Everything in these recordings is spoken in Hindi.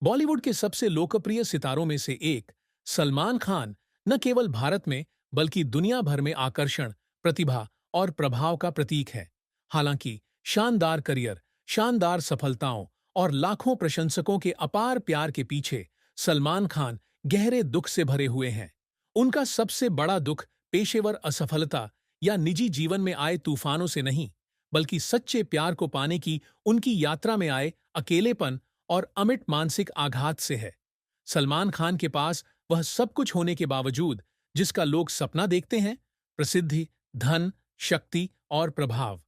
बॉलीवुड के सबसे लोकप्रिय सितारों में से एक सलमान खान न केवल भारत में बल्कि दुनिया भर में आकर्षण, प्रतिभा और प्रभाव का प्रतीक है। हालांकि शानदार करियर, शानदार सफलताओं और लाखों प्रशंसकों के अपार प्यार के पीछे सलमान खान गहरे दुख से भरे हुए हैं। उनका सबसे बड़ा दुख पेशेवर असफलता या निजी जीवन में आए तूफानों से नहीं, बल्कि सच्चे प्यार को पाने की उनकी यात्रा में आए अकेलेपन और अमिट मानसिक आघात से है। सलमान खान के पास वह सब कुछ होने के बावजूद जिसका लोग सपना देखते हैं, प्रसिद्धि, धन, शक्ति और प्रभाव,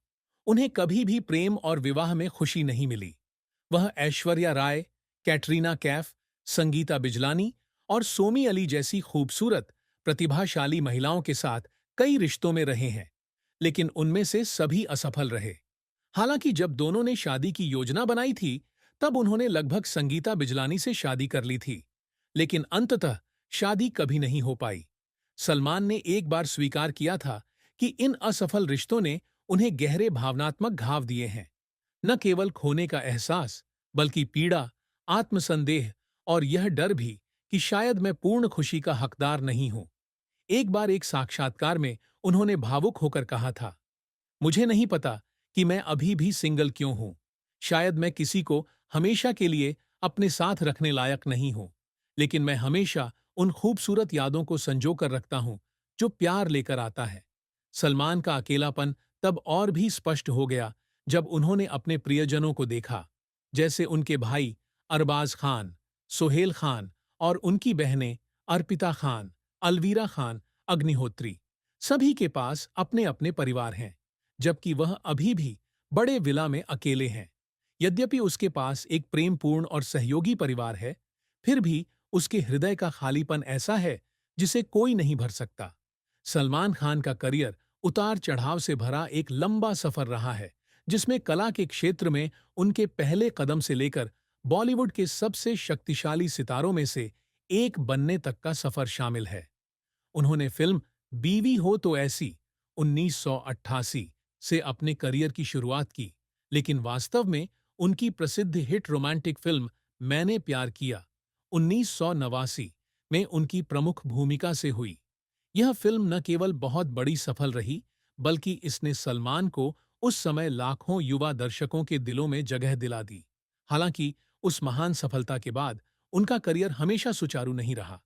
उन्हें कभी भी प्रेम और विवाह में खुशी नहीं मिली। वह ऐश्वर्या राय, कैटरीना कैफ, संगीता बिजलानी और सोमी अली जैसी खूबसूरत, प्रतिभाशाली महिलाओं के साथ कई रिश्तों में रहे हैं, लेकिन उनमें से सभी असफल रहे। हालांकि जब दोनों ने शादी की योजना बनाई थी, तब उन्होंने लगभग संगीता बिजलानी से शादी कर ली थी, लेकिन अंततः शादी कभी नहीं हो पाई। सलमान ने एक बार स्वीकार किया था कि इन असफल रिश्तों ने उन्हें गहरे भावनात्मक घाव दिए हैं। न केवल खोने का एहसास, बल्कि पीड़ा, आत्मसंदेह और यह डर भी कि शायद मैं पूर्ण खुशी का हकदार नहीं हूं। एक बार एक साक्षात्कार में उन्होंने भावुक होकर कहा था, मुझे नहीं पता कि मैं अभी भी सिंगल क्यों हूं। शायद मैं किसी को हमेशा के लिए अपने साथ रखने लायक नहीं हूं, लेकिन मैं हमेशा उन खूबसूरत यादों को संजो कर रखता हूं जो प्यार लेकर आता है। सलमान का अकेलापन तब और भी स्पष्ट हो गया जब उन्होंने अपने प्रियजनों को देखा, जैसे उनके भाई अरबाज खान, सोहेल खान और उनकी बहनें अर्पिता खान, अलवीरा खान, अग्निहोत्री। सभी के पास अपने अपने परिवार हैं, जबकि वह अभी भी बड़े विला में अकेले हैं। यद्यपि उसके पास एक प्रेमपूर्ण और सहयोगी परिवार है, फिर भी उसके हृदय का खालीपन ऐसा है जिसे कोई नहीं भर सकता। सलमान खान का करियर उतार चढ़ाव से भरा एक लंबा सफर रहा है, जिसमें कला के क्षेत्र में उनके पहले कदम से लेकर बॉलीवुड के सबसे शक्तिशाली सितारों में से एक बनने तक का सफर शामिल है। उन्होंने फिल्म बीवी हो तो ऐसी 1988 से अपने करियर की शुरुआत की, लेकिन वास्तव में उनकी प्रसिद्ध हिट रोमांटिक फिल्म मैंने प्यार किया 1989 में उनकी प्रमुख भूमिका से हुई। यह फिल्म न केवल बहुत बड़ी सफल रही, बल्कि इसने सलमान को उस समय लाखों युवा दर्शकों के दिलों में जगह दिला दी। हालांकि उस महान सफलता के बाद उनका करियर हमेशा सुचारू नहीं रहा।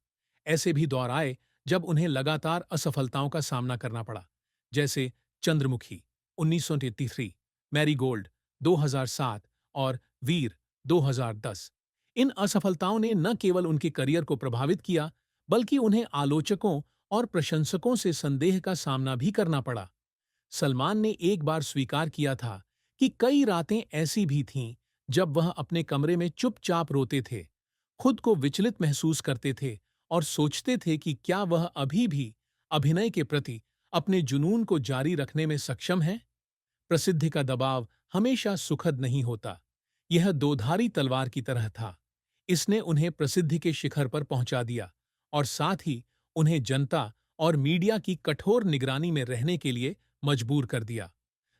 ऐसे भी दौर आए जब उन्हें लगातार असफलताओं का सामना करना पड़ा, जैसे चंद्रमुखी 1983, मैरीगोल्ड 2007 और वीर 2010। इन असफलताओं ने न केवल उनके करियर को प्रभावित किया, बल्कि उन्हें आलोचकों और प्रशंसकों से संदेह का सामना भी करना पड़ा। सलमान ने एक बार स्वीकार किया था कि कई रातें ऐसी भी थीं जब वह अपने कमरे में चुपचाप रोते थे, खुद को विचलित महसूस करते थे और सोचते थे कि क्या वह अभी भी अभिनय के प्रति अपने जुनून को जारी रखने में सक्षम है। प्रसिद्धि का दबाव हमेशा सुखद नहीं होता। यह दोधारी तलवार की तरह था। इसने उन्हें प्रसिद्धि के शिखर पर पहुंचा दिया और साथ ही उन्हें जनता और मीडिया की कठोर निगरानी में रहने के लिए मजबूर कर दिया।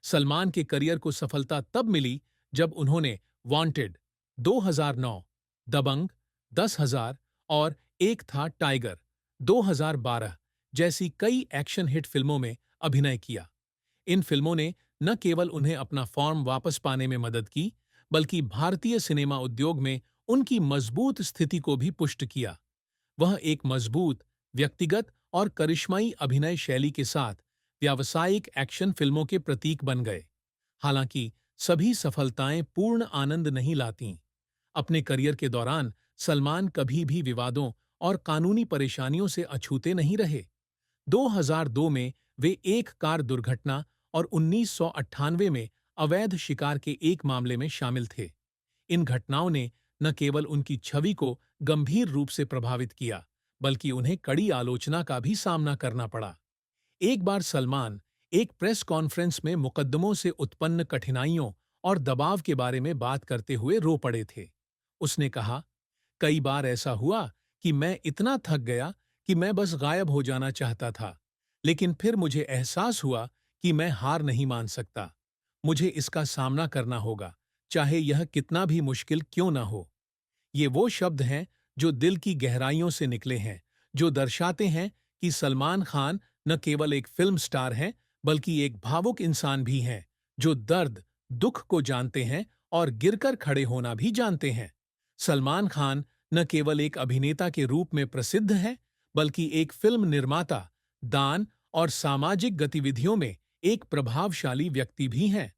सलमान के करियर को सफलता तब मिली जब उन्होंने वांटेड 2009, दबंग 10,000 और एक था टाइगर 2012 जैसी कई एक्शन हिट फिल्मों में अभिनय किया। इन फिल्मों ने न केवल उन्हें अपना फॉर्म वापस पाने में मदद की, बल्कि भारतीय सिनेमा उद्योग में उनकी मजबूत स्थिति को भी पुष्ट किया। वह एक मजबूत, व्यक्तिगत और करिश्माई अभिनय शैली के साथ व्यावसायिक एक्शन फिल्मों के प्रतीक बन गए। हालांकि सभी सफलताएं पूर्ण आनंद नहीं लातीं। अपने करियर के दौरान सलमान कभी भी विवादों और कानूनी परेशानियों से अछूते नहीं रहे। 2002 में वे एक कार दुर्घटना और 1998 में अवैध शिकार के एक मामले में शामिल थे। इन घटनाओं ने न केवल उनकी छवि को गंभीर रूप से प्रभावित किया, बल्कि उन्हें कड़ी आलोचना का भी सामना करना पड़ा। एक बार सलमान एक प्रेस कॉन्फ्रेंस में मुकदमों से उत्पन्न कठिनाइयों और दबाव के बारे में बात करते हुए रो पड़े थे। उसने कहा, कई बार ऐसा हुआ कि मैं इतना थक गया कि मैं बस गायब हो जाना चाहता था, लेकिन फिर मुझे एहसास हुआ कि मैं हार नहीं मान सकता। मुझे इसका सामना करना होगा, चाहे यह कितना भी मुश्किल क्यों न हो। ये वो शब्द हैं जो दिल की गहराइयों से निकले हैं, जो दर्शाते हैं कि सलमान खान न केवल एक फिल्म स्टार हैं, बल्कि एक भावुक इंसान भी हैं, जो दर्द, दुख को जानते हैं और गिरकर खड़े होना भी जानते हैं। सलमान खान न केवल एक अभिनेता के रूप में प्रसिद्ध हैं, बल्कि एक फिल्म निर्माता, दान और सामाजिक गतिविधियों में एक प्रभावशाली व्यक्ति भी हैं।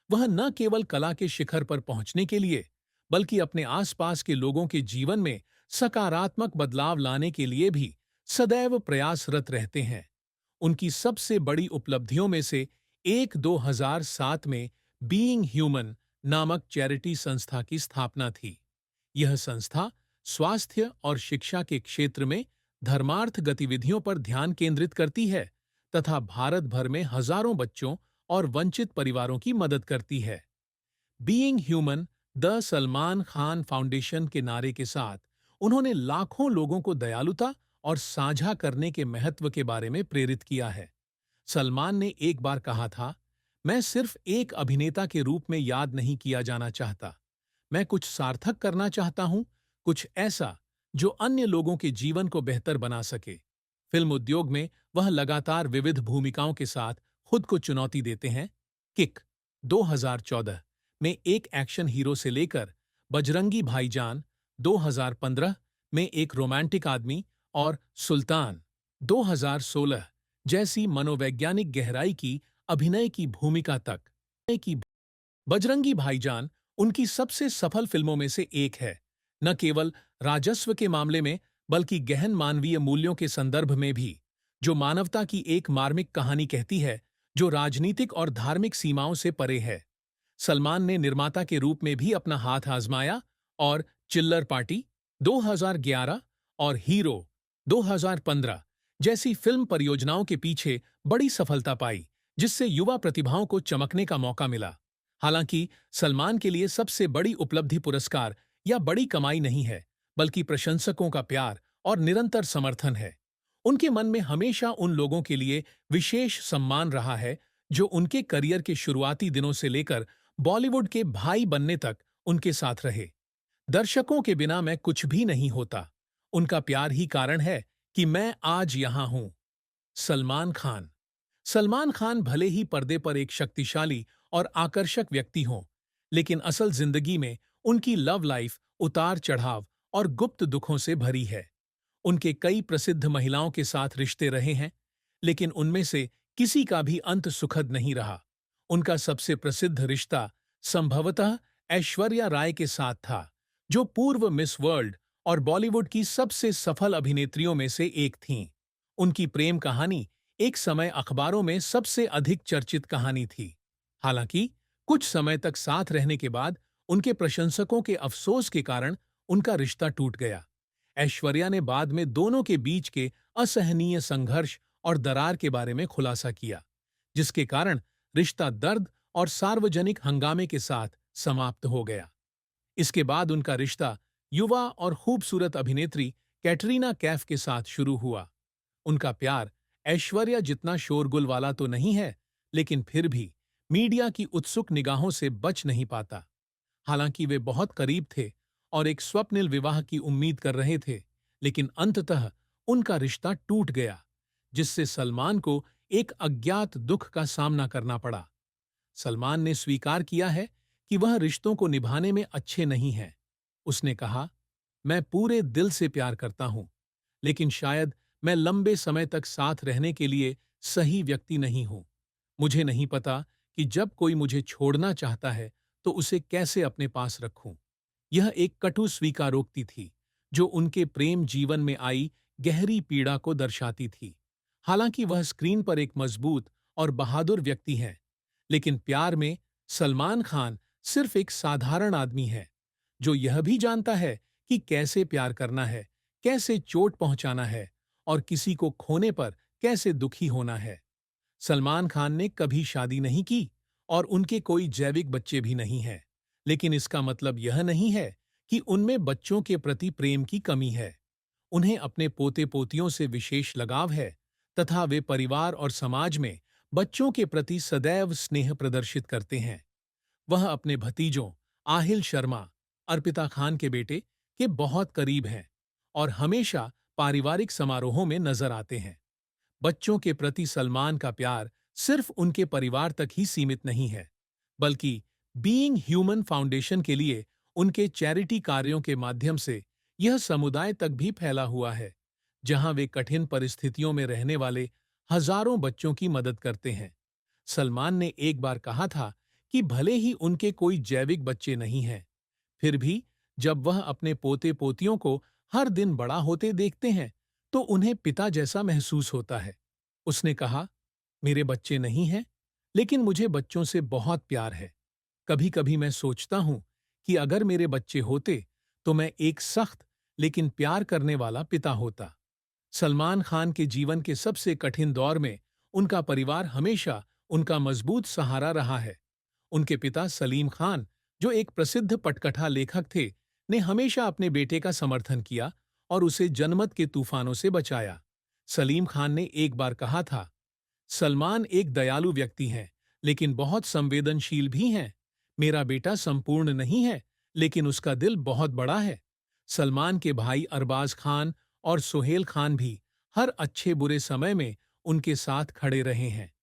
वह न केवल कला के शिखर पर पहुंचने के लिए, बल्कि अपने आसपास के लोगों के जीवन में सकारात्मक बदलाव लाने के लिए भी सदैव प्रयासरत रहते हैं। उनकी सबसे बड़ी उपलब्धियों में से एक 2007 में बीइंग ह्यूमन नामक चैरिटी संस्था की स्थापना थी। यह संस्था स्वास्थ्य और शिक्षा के क्षेत्र में धर्मार्थ गतिविधियों पर ध्यान केंद्रित करती है तथा भारत भर में हजारों बच्चों और वंचित परिवारों की मदद करती है। Being human the Salman Khan foundation के नारे के साथ उन्होंने लाखों लोगों को दयालुता और साझा करने के महत्व के बारे में प्रेरित किया है। सलमान ने एक बार कहा था, मैं सिर्फ एक अभिनेता के रूप में याद नहीं किया जाना चाहता। मैं कुछ सार्थक करना चाहता हूं, कुछ ऐसा जो अन्य लोगों के जीवन को बेहतर बना सके। फिल्म उद्योग में वह लगातार विविध भूमिकाओं के साथ खुद को चुनौती देते हैं। किक 2014 में एक एक्शन हीरो से लेकर बजरंगी भाईजान 2015 में एक रोमांटिक आदमी और सुल्तान 2016 जैसी मनोवैज्ञानिक गहराई की अभिनय की भूमिका तक की बजरंगी भाईजान उनकी सबसे सफल फिल्मों में से एक है, न केवल राजस्व के मामले में बल्कि गहन मानवीय मूल्यों के संदर्भ में भी, जो मानवता की एक मार्मिक कहानी कहती है जो राजनीतिक और धार्मिक सीमाओं से परे है। सलमान ने निर्माता के रूप में भी अपना हाथ आजमाया और चिल्लर पार्टी 2011 और हीरो 2015 जैसी फिल्म परियोजनाओं के पीछे बड़ी सफलता पाई, जिससे युवा प्रतिभाओं को चमकने का मौका मिला। हालांकि सलमान के लिए सबसे बड़ी उपलब्धि पुरस्कार या बड़ी कमाई नहीं है, बल्कि प्रशंसकों का प्यार और निरंतर समर्थन है। उनके मन में हमेशा उन लोगों के लिए विशेष सम्मान रहा है जो उनके करियर के शुरुआती दिनों से लेकर बॉलीवुड के भाई बनने तक उनके साथ रहे। दर्शकों के बिना मैं कुछ भी नहीं होता। उनका प्यार ही कारण है कि मैं आज यहां हूं। सलमान खान सलमान खान भले ही पर्दे पर एक शक्तिशाली और आकर्षक व्यक्ति हों, लेकिन असल जिंदगी में उनकी लव लाइफ उतार चढ़ाव और गुप्त दुखों से भरी है। उनके कई प्रसिद्ध महिलाओं के साथ रिश्ते रहे हैं, लेकिन उनमें से किसी का भी अंत सुखद नहीं रहा। उनका सबसे प्रसिद्ध रिश्ता संभवतः ऐश्वर्या राय के साथ था, जो पूर्व मिस वर्ल्ड और बॉलीवुड की सबसे सफल अभिनेत्रियों में से एक थीं। उनकी प्रेम कहानी एक समय अखबारों में सबसे अधिक चर्चित कहानी थी। हालांकि कुछ समय तक साथ रहने के बाद उनके प्रशंसकों के अफसोस के कारण उनका रिश्ता टूट गया। ऐश्वर्या ने बाद में दोनों के बीच के असहनीय संघर्ष और दरार के बारे में खुलासा किया, जिसके कारण रिश्ता दर्द और सार्वजनिक हंगामे के साथ समाप्त हो गया। इसके बाद उनका रिश्ता युवा और खूबसूरत अभिनेत्री कैटरीना कैफ के साथ शुरू हुआ। उनका प्यार ऐश्वर्या जितना शोरगुल वाला तो नहीं है, लेकिन फिर भी मीडिया की उत्सुक निगाहों से बच नहीं पाता। हालांकि वे बहुत करीब थे और एक स्वप्निल विवाह की उम्मीद कर रहे थे, लेकिन अंततः उनका रिश्ता टूट गया, जिससे सलमान को एक अज्ञात दुख का सामना करना पड़ा। सलमान ने स्वीकार किया है कि वह रिश्तों को निभाने में अच्छे नहीं हैं। उसने कहा, मैं पूरे दिल से प्यार करता हूं, लेकिन शायद मैं लंबे समय तक साथ रहने के लिए सही व्यक्ति नहीं हूं। मुझे नहीं पता कि जब कोई मुझे छोड़ना चाहता है तो उसे कैसे अपने पास रखूं। यह एक कटु स्वीकारोक्ति थी, जो उनके प्रेम जीवन में आई गहरी पीड़ा को दर्शाती थी। हालांकि वह स्क्रीन पर एक मजबूत और बहादुर व्यक्ति हैं, लेकिन प्यार में सलमान खान सिर्फ एक साधारण आदमी है, जो यह भी जानता है कि कैसे प्यार करना है, कैसे चोट पहुंचाना है और किसी को खोने पर कैसे दुखी होना है। सलमान खान ने कभी शादी नहीं की और उनके कोई जैविक बच्चे भी नहीं हैं, लेकिन इसका मतलब यह नहीं है कि उनमें बच्चों के प्रति प्रेम की कमी है। उन्हें अपने पोते पोतियों से विशेष लगाव है तथा वे परिवार और समाज में बच्चों के प्रति सदैव स्नेह प्रदर्शित करते हैं। वह अपने भतीजों आहिल शर्मा, अर्पिता खान के बेटे के बहुत करीब हैं और हमेशा पारिवारिक समारोहों में नजर आते हैं। बच्चों के प्रति सलमान का प्यार सिर्फ उनके परिवार तक ही सीमित नहीं है, बल्कि बीइंग ह्यूमन फाउंडेशन के लिए उनके चैरिटी कार्यों के माध्यम से यह समुदाय तक भी फैला हुआ है, जहां वे कठिन परिस्थितियों में रहने वाले हजारों बच्चों की मदद करते हैं। सलमान ने एक बार कहा था कि भले ही उनके कोई जैविक बच्चे नहीं हैं, फिर भी जब वह अपने पोते पोतियों को हर दिन बड़ा होते देखते हैं, तो उन्हें पिता जैसा महसूस होता है। उसने कहा, मेरे बच्चे नहीं हैं, लेकिन मुझे बच्चों से बहुत प्यार है। कभी कभी मैं सोचता हूं कि अगर मेरे बच्चे होते, तो मैं एक सख्त लेकिन प्यार करने वाला पिता होता। सलमान खान के जीवन के सबसे कठिन दौर में उनका परिवार हमेशा उनका मजबूत सहारा रहा है। उनके पिता सलीम खान, जो एक प्रसिद्ध पटकथा लेखक थे, ने हमेशा अपने बेटे का समर्थन किया और उसे जनमत के तूफानों से बचाया। सलीम खान ने एक बार कहा था, सलमान एक दयालु व्यक्ति हैं, लेकिन बहुत संवेदनशील भी हैं। मेरा बेटा संपूर्ण नहीं है, लेकिन उसका दिल बहुत बड़ा है। सलमान के भाई अरबाज खान और सुहेल खान भी हर अच्छे बुरे समय में उनके साथ खड़े रहे हैं।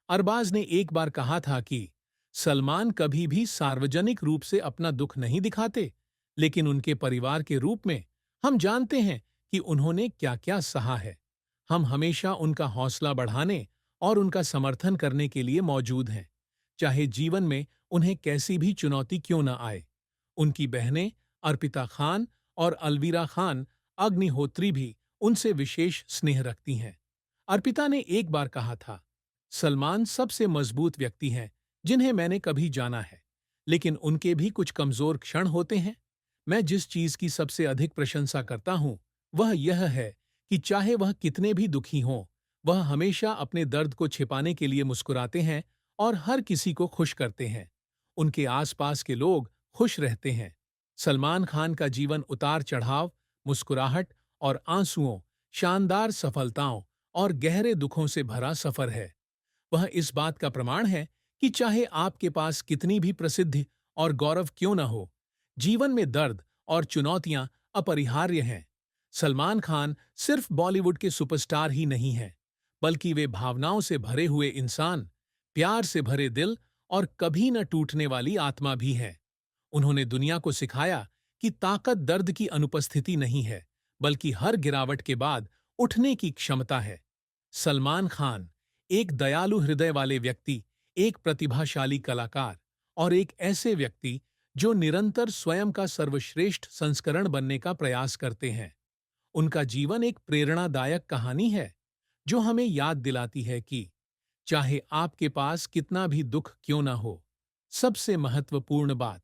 अरबाज ने एक बार कहा था कि सलमान कभी भी सार्वजनिक रूप से अपना दुख नहीं दिखाते, लेकिन उनके परिवार के रूप में हम जानते हैं कि उन्होंने क्या-क्या सहा है। हम हमेशा उनका हौसला बढ़ाने और उनका समर्थन करने के लिए मौजूद हैं, चाहे जीवन में उन्हें कैसी भी चुनौती क्यों न आए। उनकी बहनें अर्पिता खान और अलवीरा खान अग्निहोत्री भी उनसे विशेष स्नेह रखती हैं। अर्पिता ने एक बार कहा था, सलमान सबसे मजबूत व्यक्ति हैं जिन्हें मैंने कभी जाना है, लेकिन उनके भी कुछ कमजोर क्षण होते हैं। मैं जिस चीज की सबसे अधिक प्रशंसा करता हूं, वह यह है कि चाहे वह कितने भी दुखी हों, वह हमेशा अपने दर्द को छिपाने के लिए मुस्कुराते हैं और हर किसी को खुश करते हैं। उनके आसपास के लोग खुश रहते हैं। सलमान खान का जीवन उतार चढ़ाव, मुस्कुराहट और आंसुओं, शानदार सफलताओं और गहरे दुखों से भरा सफर है। वह इस बात का प्रमाण है कि चाहे आपके पास कितनी भी प्रसिद्धि और गौरव क्यों न हो, जीवन में दर्द और चुनौतियां अपरिहार्य हैं। सलमान खान सिर्फ बॉलीवुड के सुपरस्टार ही नहीं हैं, बल्कि वे भावनाओं से भरे हुए इंसान, प्यार से भरे दिल और कभी न टूटने वाली आत्मा भी हैं। उन्होंने दुनिया को सिखाया कि ताकत दर्द की अनुपस्थिति नहीं है, बल्कि हर गिरावट के बाद उठने की क्षमता है। सलमान खान एक दयालु हृदय वाले व्यक्ति, एक प्रतिभाशाली कलाकार और एक ऐसे व्यक्ति जो निरंतर स्वयं का सर्वश्रेष्ठ संस्करण बनने का प्रयास करते हैं। उनका जीवन एक प्रेरणादायक कहानी है, जो हमें याद दिलाती है कि चाहे आपके पास कितना भी दुख क्यों ना हो, सबसे महत्वपूर्ण बात